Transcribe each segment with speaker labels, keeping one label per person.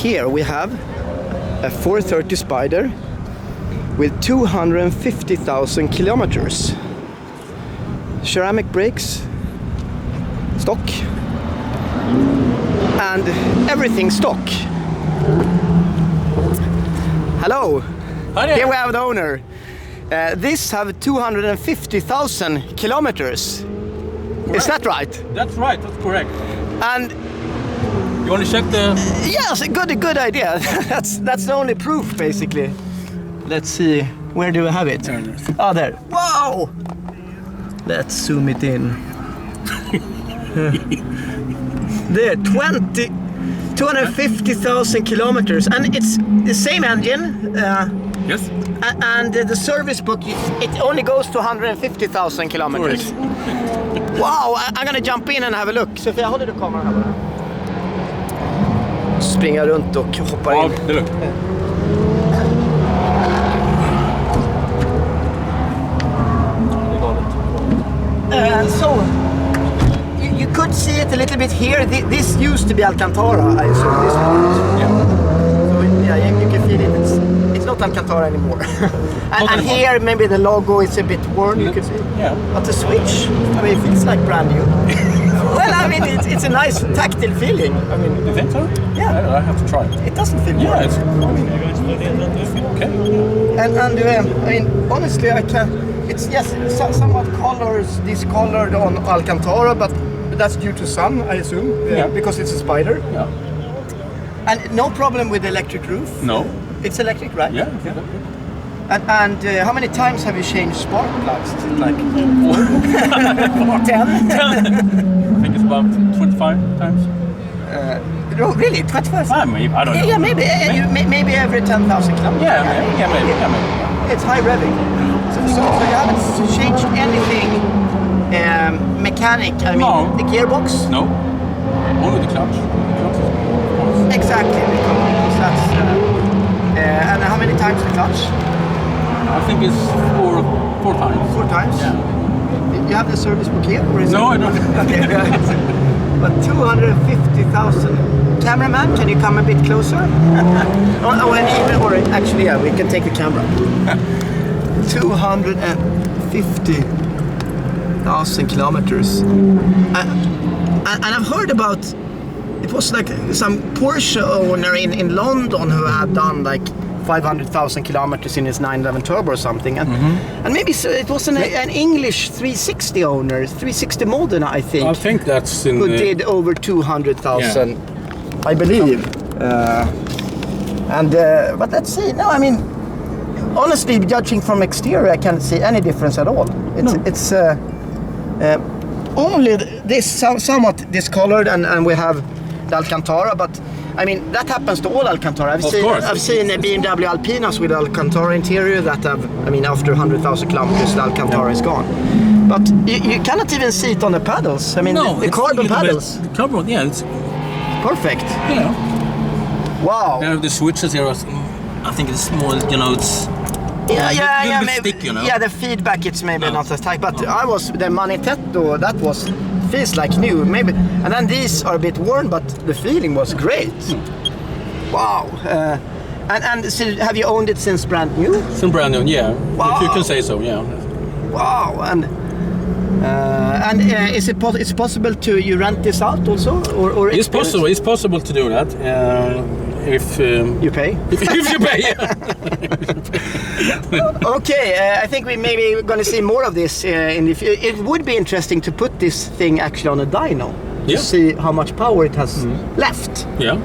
Speaker 1: here we have a 430 Spider with 250,000 kilometers. Ceramic brakes, stock, and everything stock. Hello.
Speaker 2: Hi there.
Speaker 1: Here we have the owner. This have 250,000 kilometers.
Speaker 2: Correct.
Speaker 1: Is that right?
Speaker 2: That's right, that's correct.
Speaker 1: And
Speaker 2: you want to check the...
Speaker 1: yes, good idea. that's the only proof, basically. Let's see. Where do we have it? Oh, there. Wow! Let's zoom it in. There, 250,000 kilometers, and it's the same engine.
Speaker 2: Yes.
Speaker 1: And the service book, it only goes to 150,000 kilometers. Wow, I'm gonna jump in and have a look. Sofia, håller du kameran här bara? Springa runt och hoppa in.
Speaker 2: Det är lugnt.
Speaker 1: So, you could see it a little bit here. This used to be Alcantara, I assume, this part.
Speaker 2: Yeah.
Speaker 1: So yeah, you can feel it. It's not Alcantara anymore. and here, maybe the logo is a bit worn, you can see.
Speaker 2: Yeah.
Speaker 1: But the switch, I mean, it feels like brand new. Well, I mean, it's a nice tactile feeling. I mean,
Speaker 2: You think so?
Speaker 1: Yeah.
Speaker 2: I have to try it.
Speaker 1: It doesn't feel
Speaker 2: Yeah,
Speaker 1: worn.
Speaker 2: it's okay.
Speaker 1: And I mean, honestly, I can. It's somewhat discolored on Alcantara, but that's due to sun, I assume, because it's a Spider.
Speaker 2: Yeah.
Speaker 1: And no problem with the electric roof.
Speaker 2: No.
Speaker 1: It's electric, right?
Speaker 2: Yeah.
Speaker 1: And how many times have you changed spark plugs? Is it like 10?
Speaker 2: I think it's about 25 times.
Speaker 1: No, really? 25?
Speaker 2: Maybe, I don't know.
Speaker 1: Yeah, maybe maybe every 10,000 kilometers.
Speaker 2: Yeah, maybe.
Speaker 1: It's high revving. So you haven't changed anything mechanic? I mean,
Speaker 2: No.
Speaker 1: the gearbox?
Speaker 2: No. Only the clutch.
Speaker 1: Exactly, because that's. And how many times the clutch?
Speaker 2: I think it's four times.
Speaker 1: 4 times?
Speaker 2: Yeah.
Speaker 1: You have the service book here? Or is
Speaker 2: No,
Speaker 1: it?
Speaker 2: I don't.
Speaker 1: Okay, but 250,000. Cameraman, can you come a bit closer? or actually, yeah, we can take the camera. 250,000 kilometers. And I've heard about, it was like some Porsche owner in London who had done like 500,000 kilometers in his 911 Turbo or something, and maybe it was an English 360 owner, 360 Modena, I think.
Speaker 2: I think that's in
Speaker 1: who did over 200,000, I believe. But let's see. No, I mean, honestly, judging from exterior, I can't see any difference at all. It's only this somewhat discolored, and we have the Alcantara, but I mean, that happens to all Alcantara. I've seen BMW Alpinas with Alcantara interior that have, I mean, after 100,000 kilometers, the Alcantara is gone. But you cannot even see it on the pedals. I mean, the carbon pedals.
Speaker 2: The carbon, yeah, it's
Speaker 1: perfect.
Speaker 2: Yeah.
Speaker 1: Wow.
Speaker 2: The switches here, I think it's more, it's
Speaker 1: yeah,
Speaker 2: maybe
Speaker 1: maybe.
Speaker 2: stick,
Speaker 1: Yeah, the feedback it's maybe not as tight, but I was the Manitetto, that feels like new, maybe. And then these are a bit worn, but the feeling was great. Wow. And so have you owned it since brand new?
Speaker 2: Since brand new, yeah.
Speaker 1: Wow.
Speaker 2: If you can say so, yeah.
Speaker 1: Wow. And is it it's possible to you rent this out also, or
Speaker 2: it's possible. It's possible to do that if
Speaker 1: you pay.
Speaker 2: If you pay.
Speaker 1: Okay, I think we maybe going to see more of this in the future. It would be interesting to put this thing actually on a dyno to see how much power it has left.
Speaker 2: Yeah.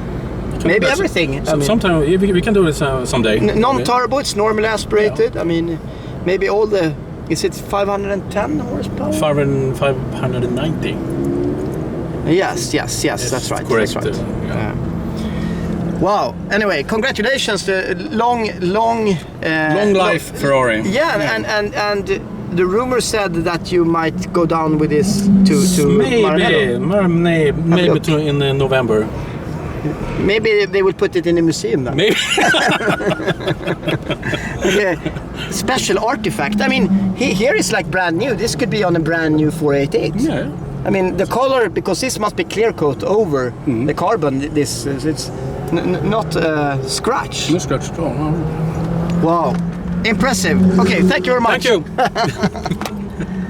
Speaker 1: Maybe everything.
Speaker 2: Sometime we can do this someday.
Speaker 1: Non-turbo, it's normally aspirated. Yeah. I mean, maybe all the. Is it 510 horsepower?
Speaker 2: 590.
Speaker 1: Yes, that's right.
Speaker 2: Correct.
Speaker 1: That's right. Wow. Anyway, congratulations to long
Speaker 2: life Ferrari.
Speaker 1: Yeah, and the rumor said that you might go down with this to
Speaker 2: maybe in November.
Speaker 1: Maybe they will put it in a museum then.
Speaker 2: Maybe.
Speaker 1: Okay. Special artifact. I mean, here is like brand new. This could be on a brand new 488.
Speaker 2: Yeah.
Speaker 1: I mean, the color, because this must be clear coat over the carbon. It's Not scratch.
Speaker 2: No scratch at all. No.
Speaker 1: Wow. Impressive. Okay, thank you very much.
Speaker 2: Thank you.